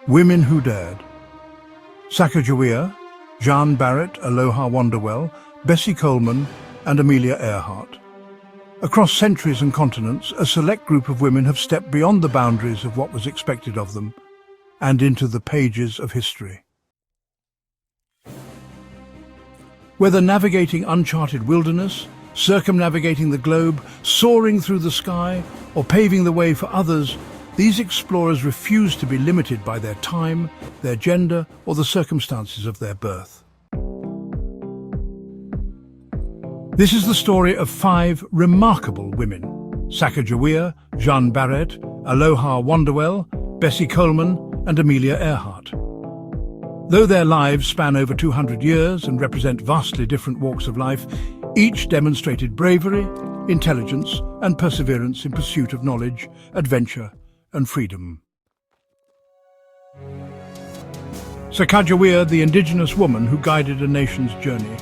Women Who Dared. Sacagawea, Jeanne Baret, Aloha Wanderwell, Bessie Coleman, and Amelia Earhart. Across centuries and continents, a select group of women have stepped beyond the boundaries of what was expected of them and into the pages of history. Whether navigating uncharted wilderness, circumnavigating the globe, soaring through the sky, or paving the way for others, these explorers refuse to be limited by their time, their gender, or the circumstances of their birth. This is the story of 5 remarkable women: Sacagawea, Jeanne Baret, Aloha Wanderwell, Bessie Coleman, and Amelia Earhart. Though their lives span over 200 years and represent vastly different walks of life, each demonstrated bravery, intelligence, and perseverance in pursuit of knowledge, adventure, and freedom. Sacagawea, the indigenous woman who guided a nation's journey.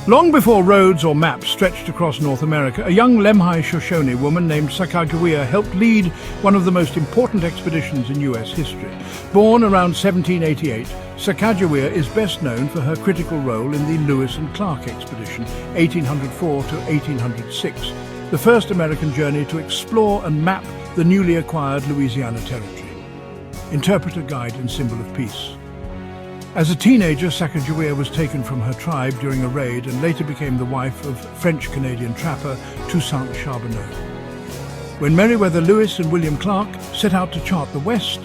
Long before roads or maps stretched across North America, a young Lemhi Shoshone woman named Sacagawea helped lead one of the most important expeditions in U.S. history. Born around 1788, Sacagawea is best known for her critical role in the Lewis and Clark expedition, 1804 to 1806, the first American journey to explore and map the newly acquired Louisiana Territory. Interpreter, guide, and symbol of peace. As a teenager, Sacagawea was taken from her tribe during a raid and later became the wife of French-Canadian trapper Toussaint Charbonneau. When Meriwether Lewis and William Clark set out to chart the West,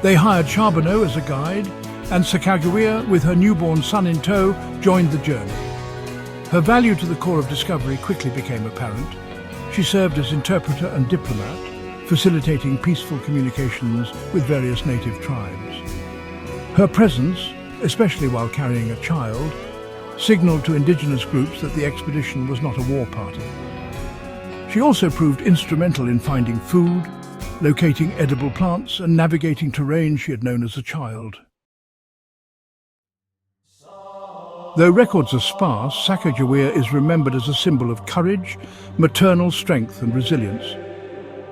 they hired Charbonneau as a guide, and Sacagawea, with her newborn son in tow, joined the journey. Her value to the Corps of Discovery quickly became apparent. She served as interpreter and diplomat, facilitating peaceful communications with various native tribes. Her presence, especially while carrying a child, signaled to indigenous groups that the expedition was not a war party. She also proved instrumental in finding food, locating edible plants, and navigating terrain she had known as a child. Though records are sparse, Sacagawea is remembered as a symbol of courage, maternal strength, and resilience.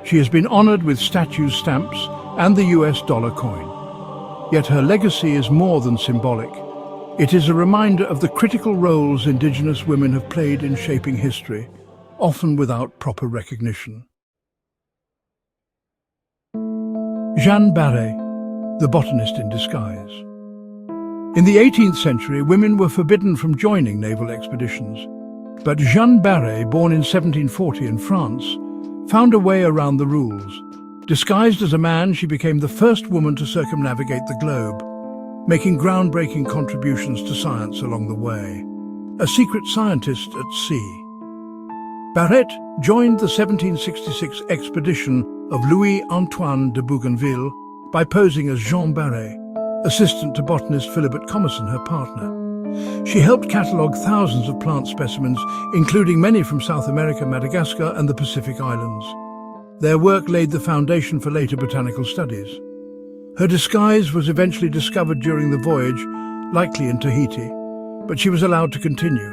She has been honored with statues, stamps, and the US dollar coin. Yet her legacy is more than symbolic. It is a reminder of the critical roles indigenous women have played in shaping history, often without proper recognition. Jeanne Baret, the botanist in disguise. In the 18th century, women were forbidden from joining naval expeditions. But Jeanne Baret, born in 1740 in France, found a way around the rules. Disguised as a man, she became the first woman to circumnavigate the globe, making groundbreaking contributions to science along the way. A secret scientist at sea. Baret joined the 1766 expedition of Louis-Antoine de Bougainville by posing as Jeanne Baret, assistant to botanist Philibert Commerson, her partner. She helped catalogue thousands of plant specimens, including many from South America, Madagascar, and the Pacific Islands. Their work laid the foundation for later botanical studies. Her disguise was eventually discovered during the voyage, likely in Tahiti, but she was allowed to continue.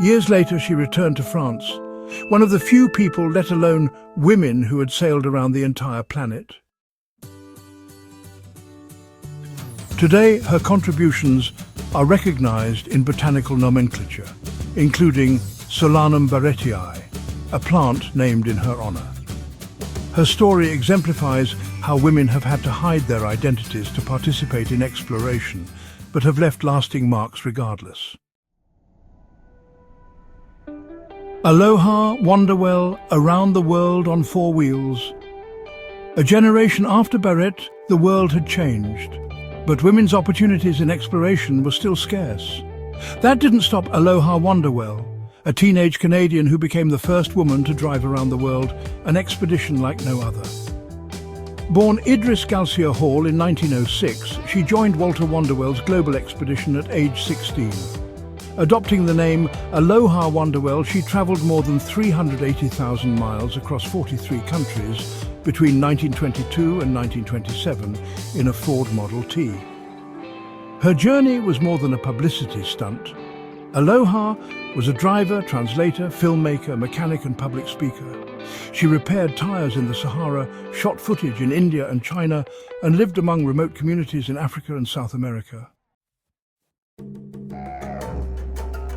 Years later, she returned to France, one of the few people, let alone women, who had sailed around the entire planet. Today, her contributions are recognized in botanical nomenclature, including Solanum barrettii, a plant named in her honor. Her story exemplifies how women have had to hide their identities to participate in exploration, but have left lasting marks regardless. Aloha Wanderwell, around the world on 4 wheels. A generation after Baret, the world had changed, but women's opportunities in exploration were still scarce. That didn't stop Aloha Wanderwell, a teenage Canadian who became the first woman to drive around the world, an expedition like no other. Born Idris Galcia Hall in 1906, she joined Walter Wanderwell's global expedition at age 16. Adopting the name Aloha Wanderwell, she traveled more than 380,000 miles across 43 countries between 1922 and 1927 in a Ford Model T. Her journey was more than a publicity stunt. Aloha was a driver, translator, filmmaker, mechanic and public speaker. She repaired tires in the Sahara, shot footage in India and China, and lived among remote communities in Africa and South America.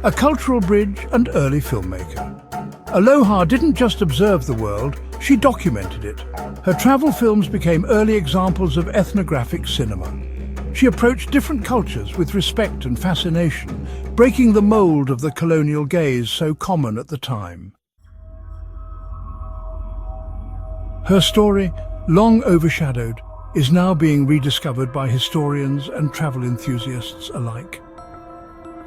A cultural bridge and early filmmaker. Aloha didn't just observe the world, she documented it. Her travel films became early examples of ethnographic cinema. She approached different cultures with respect and fascination, breaking the mold of the colonial gaze so common at the time. Her story, long overshadowed, is now being rediscovered by historians and travel enthusiasts alike.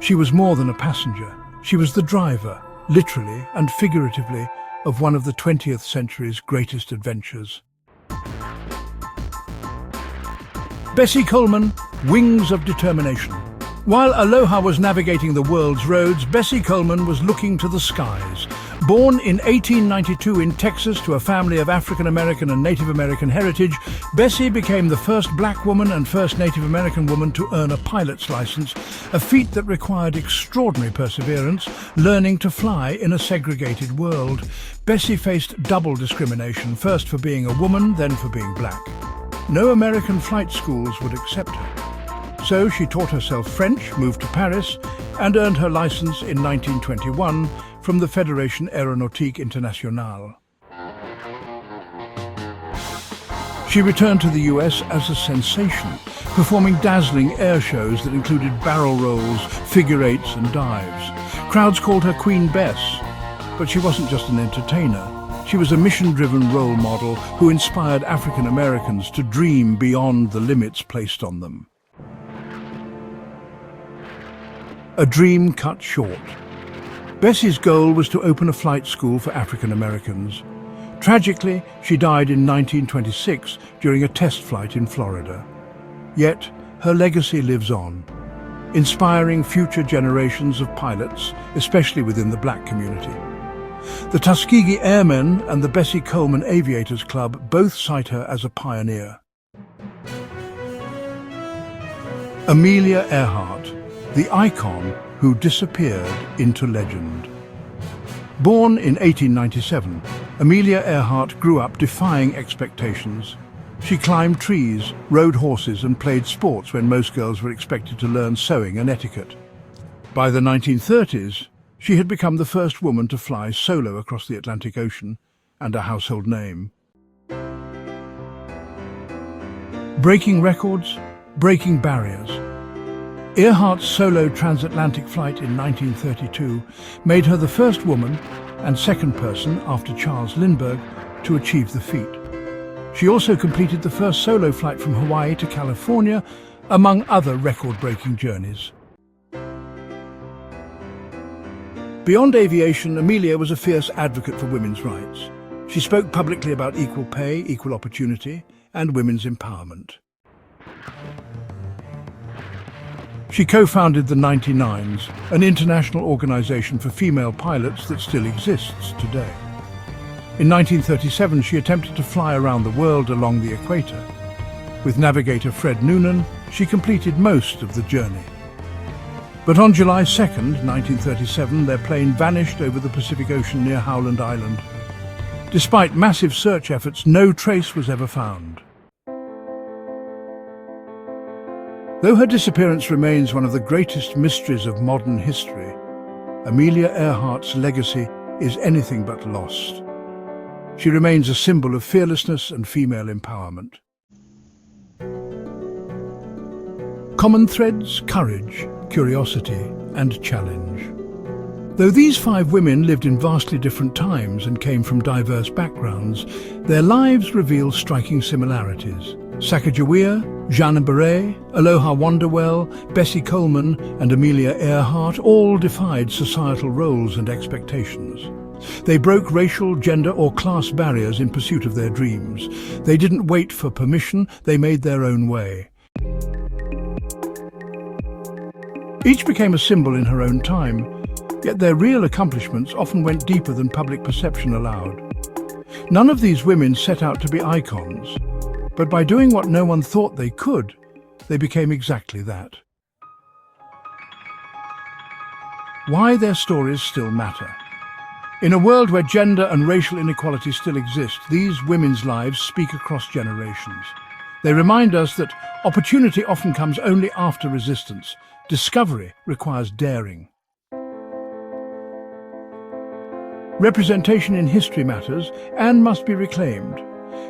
She was more than a passenger. She was the driver, literally and figuratively, of one of the 20th century's greatest adventures. Bessie Coleman, Wings of Determination. While Aloha was navigating the world's roads, Bessie Coleman was looking to the skies. Born in 1892 in Texas to a family of African American and Native American heritage, Bessie became the first black woman and first Native American woman to earn a pilot's license, a feat that required extraordinary perseverance, learning to fly in a segregated world. Bessie faced double discrimination, first for being a woman, then for being black. No American flight schools would accept her. So she taught herself French, moved to Paris, and earned her license in 1921 from the Fédération Aéronautique Internationale. She returned to the US as a sensation, performing dazzling air shows that included barrel rolls, figure eights and dives. Crowds called her Queen Bess, but she wasn't just an entertainer. She was a mission-driven role model who inspired African Americans to dream beyond the limits placed on them. A dream cut short. Bessie's goal was to open a flight school for African Americans. Tragically, she died in 1926 during a test flight in Florida. Yet, her legacy lives on, inspiring future generations of pilots, especially within the black community. The Tuskegee Airmen and the Bessie Coleman Aviators Club both cite her as a pioneer. Amelia Earhart, the icon who disappeared into legend. Born in 1897, Amelia Earhart grew up defying expectations. She climbed trees, rode horses and played sports when most girls were expected to learn sewing and etiquette. By the 1930s, she had become the first woman to fly solo across the Atlantic Ocean and a household name. Breaking records, breaking barriers. Earhart's solo transatlantic flight in 1932 made her the first woman and second person after Charles Lindbergh to achieve the feat. She also completed the first solo flight from Hawaii to California, among other record-breaking journeys. Beyond aviation, Amelia was a fierce advocate for women's rights. She spoke publicly about equal pay, equal opportunity, and women's empowerment. She co-founded the 99s, an international organization for female pilots that still exists today. In 1937, she attempted to fly around the world along the equator. With navigator Fred Noonan, she completed most of the journey. But on July 2nd, 1937, their plane vanished over the Pacific Ocean near Howland Island. Despite massive search efforts, no trace was ever found. Though her disappearance remains one of the greatest mysteries of modern history, Amelia Earhart's legacy is anything but lost. She remains a symbol of fearlessness and female empowerment. Common threads: courage, curiosity, and challenge. Though these 5 women lived in vastly different times and came from diverse backgrounds, their lives reveal striking similarities. Sacagawea, Jeanne Baret, Aloha Wanderwell, Bessie Coleman, and Amelia Earhart all defied societal roles and expectations. They broke racial, gender, or class barriers in pursuit of their dreams. They didn't wait for permission, they made their own way. Each became a symbol in her own time, yet their real accomplishments often went deeper than public perception allowed. None of these women set out to be icons, but by doing what no one thought they could, they became exactly that. why their stories still matter. In a world where gender and racial inequality still exist, these women's lives speak across generations. They remind us that opportunity often comes only after resistance. Discovery requires daring. Representation in history matters and must be reclaimed.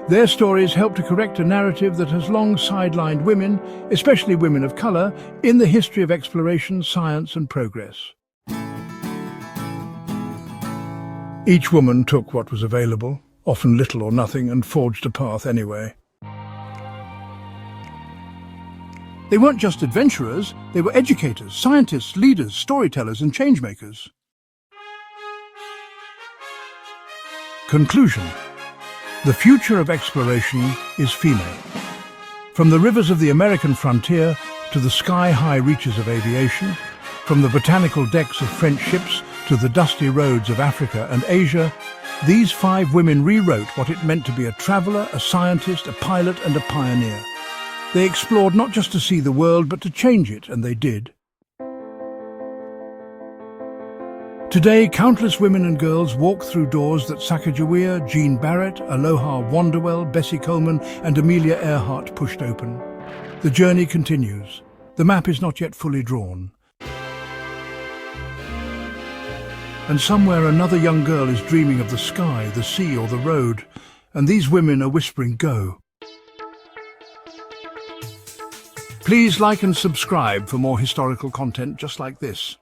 Their stories help to correct a narrative that has long sidelined women, especially women of colour, in the history of exploration, science and progress. Each woman took what was available, often little or nothing, and forged a path anyway. They weren't just adventurers, they were educators, scientists, leaders, storytellers and changemakers. Conclusion. The future of exploration is female. From the rivers of the American frontier to the sky-high reaches of aviation, from the botanical decks of French ships to the dusty roads of Africa and Asia, these 5 women rewrote what it meant to be a traveller, a scientist, a pilot and a pioneer. They explored not just to see the world, but to change it, and they did. Today, countless women and girls walk through doors that Sacagawea, Jeanne Baret, Aloha Wanderwell, Bessie Coleman and Amelia Earhart pushed open. The journey continues. The map is not yet fully drawn. And somewhere another young girl is dreaming of the sky, the sea or the road, and these women are whispering, "Go." Please like and subscribe for more historical content just like this.